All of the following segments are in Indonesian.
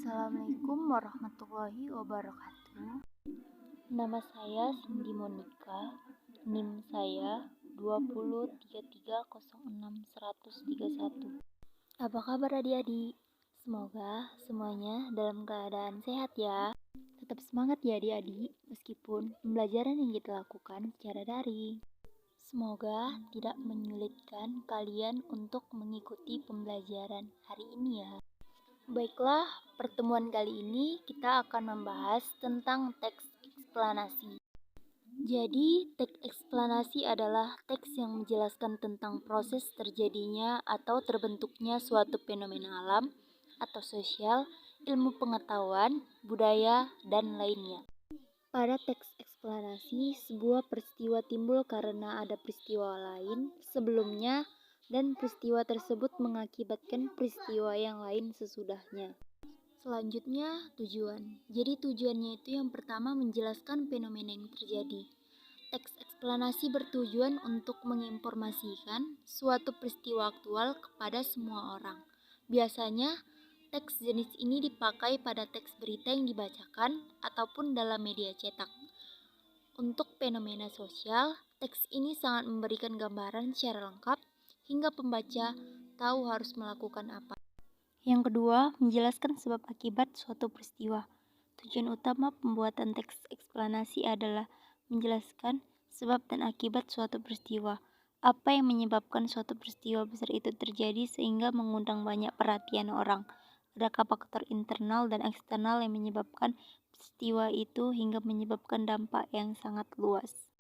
Assalamualaikum warahmatullahi wabarakatuh. Nama saya Cindy Monica, NIM saya 2033061131. Apa kabar adik-adik? Semoga semuanya dalam keadaan sehat ya. Tetap semangat ya adik-adik, meskipun pembelajaran yang kita lakukan secara daring. Semoga tidak menyulitkan kalian untuk mengikuti pembelajaran hari ini ya. Baiklah, pertemuan kali ini kita akan membahas tentang teks eksplanasi. Jadi, teks eksplanasi adalah teks yang menjelaskan tentang proses terjadinya atau terbentuknya suatu fenomena alam atau sosial, ilmu pengetahuan, budaya, dan lainnya. Pada teks eksplanasi, sebuah peristiwa timbul karena ada peristiwa lain sebelumnya dan peristiwa tersebut mengakibatkan peristiwa yang lain sesudahnya. Selanjutnya, tujuan. Jadi tujuannya itu yang pertama menjelaskan fenomena yang terjadi. Teks eksplanasi bertujuan untuk menginformasikan suatu peristiwa aktual kepada semua orang. Biasanya, teks jenis ini dipakai pada teks berita yang dibacakan ataupun dalam media cetak. Untuk fenomena sosial, teks ini sangat memberikan gambaran secara lengkap hingga pembaca tahu harus melakukan apa. Yang kedua, menjelaskan sebab akibat suatu peristiwa. Tujuan utama pembuatan teks eksplanasi adalah menjelaskan sebab dan akibat suatu peristiwa. Apa yang menyebabkan suatu peristiwa besar itu terjadi sehingga mengundang banyak perhatian orang. Adakah faktor internal dan eksternal yang menyebabkan peristiwa itu hingga menyebabkan dampak yang sangat luas.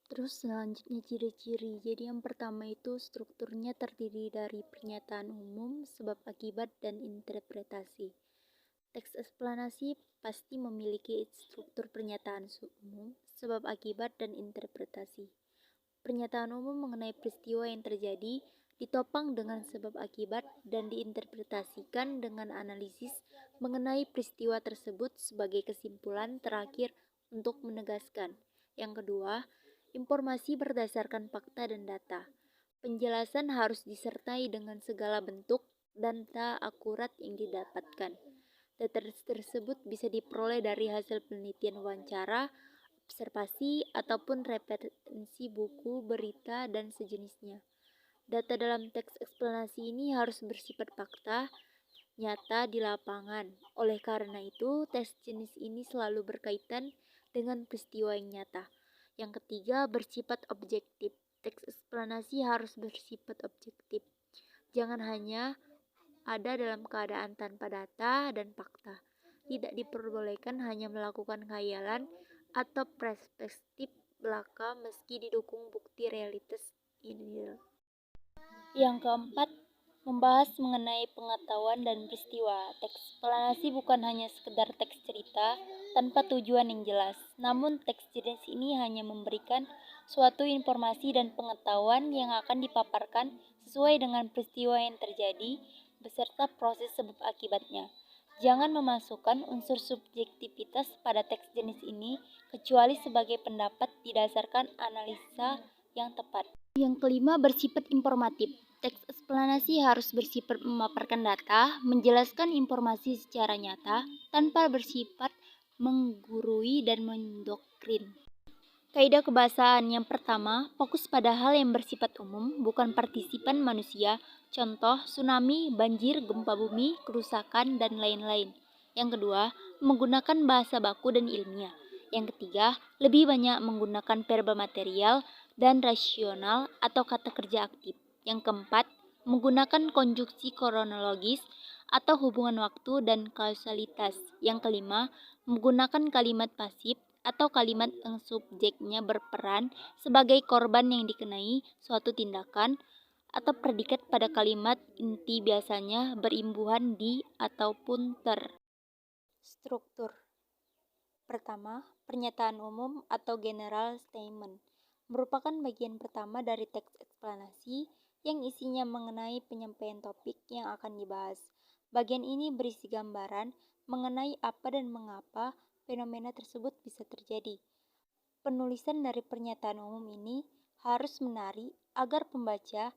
Terus selanjutnya ciri-ciri. Jadi yang pertama itu strukturnya terdiri dari pernyataan umum, sebab akibat, dan interpretasi. Teks eksplanasi pasti memiliki struktur pernyataan umum, sebab akibat, dan interpretasi. Pernyataan umum mengenai peristiwa yang terjadi ditopang dengan sebab akibat dan diinterpretasikan dengan analisis mengenai peristiwa tersebut sebagai kesimpulan terakhir untuk menegaskan. Yang kedua, informasi berdasarkan fakta dan data. Penjelasan harus disertai dengan segala bentuk data akurat yang didapatkan. Data tersebut bisa diperoleh dari hasil penelitian wawancara, observasi, ataupun referensi buku, berita, dan sejenisnya. Data dalam teks eksplanasi ini harus bersifat fakta, nyata di lapangan. Oleh karena itu, teks jenis ini selalu berkaitan dengan peristiwa yang nyata. Yang ketiga, bersifat objektif. Teks eksplanasi harus bersifat objektif. Jangan hanya ada dalam keadaan tanpa data dan fakta. Tidak diperbolehkan hanya melakukan khayalan atau perspektif belaka meski didukung bukti realitas ini. Yang keempat, membahas mengenai pengetahuan dan peristiwa. Teks eksplanasi bukan hanya sekedar teks cerita tanpa tujuan yang jelas. Namun teks jenis ini hanya memberikan suatu informasi dan pengetahuan yang akan dipaparkan sesuai dengan peristiwa yang terjadi beserta proses sebab akibatnya. Jangan memasukkan unsur subjektivitas pada teks jenis ini kecuali sebagai pendapat didasarkan analisa yang tepat. Yang kelima, bersifat informatif. Teks eksplanasi harus bersifat memaparkan data, menjelaskan informasi secara nyata, tanpa bersifat menggurui dan mendoktrin. Kaidah kebahasaan yang pertama, fokus pada hal yang bersifat umum, bukan partisipan manusia, contoh tsunami, banjir, gempa bumi, kerusakan, dan lain-lain. Yang kedua, menggunakan bahasa baku dan ilmiah. Yang ketiga, lebih banyak menggunakan verba material dan rasional atau kata kerja aktif. Yang keempat, menggunakan konjungsi kronologis atau hubungan waktu dan kausalitas. Yang kelima, menggunakan kalimat pasif atau kalimat yang subjeknya berperan sebagai korban yang dikenai suatu tindakan, atau predikat pada kalimat inti biasanya berimbuhan di ataupun ter. Struktur. Pertama, pernyataan umum atau general statement merupakan bagian pertama dari teks eksplanasi yang isinya mengenai penyampaian topik yang akan dibahas. Bagian ini berisi gambaran mengenai apa dan mengapa fenomena tersebut bisa terjadi. Penulisan dari pernyataan umum ini harus menarik agar pembaca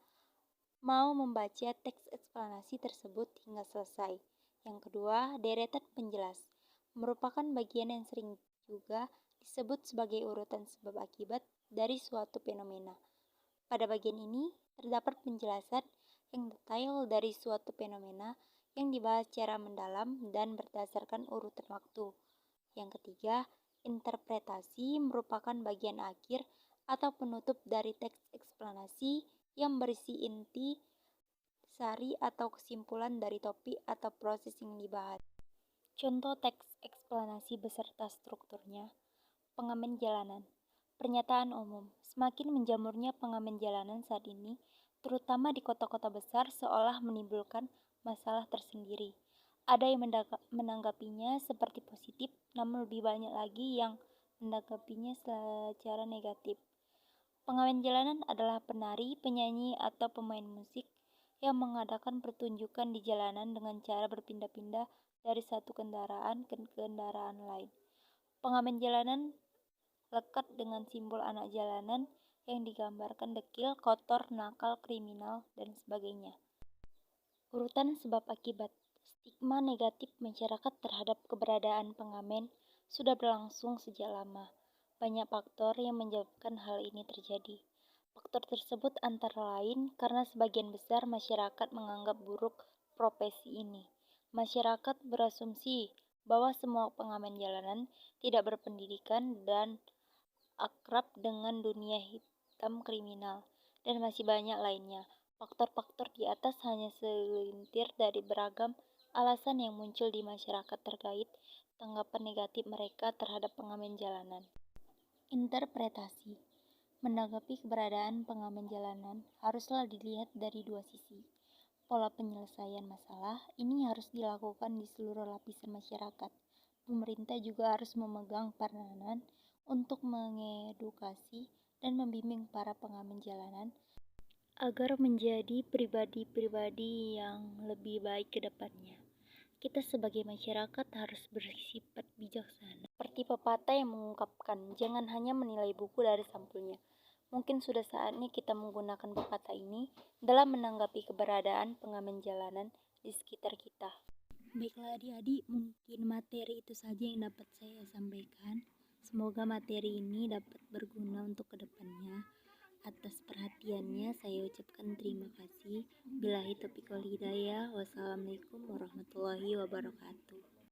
mau membaca teks eksplanasi tersebut hingga selesai. Yang kedua, deretan penjelas, merupakan bagian yang sering juga disebut sebagai urutan sebab akibat dari suatu fenomena. Pada bagian ini, terdapat penjelasan yang detail dari suatu fenomena yang dibahas secara mendalam dan berdasarkan urutan waktu. Yang ketiga, interpretasi merupakan bagian akhir atau penutup dari teks eksplanasi yang berisi inti, sari atau kesimpulan dari topik atau proses yang dibahas. Contoh teks eksplanasi beserta strukturnya. Pengamen jalanan. Pernyataan umum. Semakin menjamurnya pengamen jalanan saat ini, terutama di kota-kota besar, seolah menimbulkan masalah tersendiri. Ada yang menanggapinya seperti positif, namun lebih banyak lagi yang menanggapinya secara negatif. Pengamen jalanan adalah penari, penyanyi, atau pemain musik yang mengadakan pertunjukan di jalanan dengan cara berpindah-pindah dari satu kendaraan ke kendaraan lain. Pengamen jalanan lekat dengan simbol anak jalanan yang digambarkan dekil, kotor, nakal, kriminal, dan sebagainya. Urutan sebab akibat. Stigma negatif masyarakat terhadap keberadaan pengamen sudah berlangsung sejak lama. Banyak faktor yang menyebabkan hal ini terjadi. Faktor tersebut antara lain karena sebagian besar masyarakat menganggap buruk profesi ini. Masyarakat berasumsi bahwa semua pengamen jalanan tidak berpendidikan dan akrab dengan dunia hitam kriminal, dan masih banyak lainnya. Faktor-faktor di atas hanya segelintir dari beragam alasan yang muncul di masyarakat terkait tanggapan negatif mereka terhadap pengamen jalanan. Interpretasi. Menanggapi keberadaan pengamen jalanan haruslah dilihat dari dua sisi. Pola penyelesaian masalah ini harus dilakukan di seluruh lapisan masyarakat. Pemerintah juga harus memegang peranan untuk mengedukasi dan membimbing para pengamen jalanan agar menjadi pribadi-pribadi yang lebih baik ke depannya. Kita sebagai masyarakat harus bersifat bijaksana. Seperti pepatah yang mengungkapkan, jangan hanya menilai buku dari sampulnya. Mungkin sudah saatnya kita menggunakan pepatah ini dalam menanggapi keberadaan pengamen jalanan di sekitar kita. Baiklah adik-adik, mungkin materi itu saja yang dapat saya sampaikan. Semoga materi ini dapat berguna untuk kedepannya. Atas perhatiannya saya ucapkan terima kasih. Billahi taufiq wal hidayah. Wassalamualaikum warahmatullahi wabarakatuh.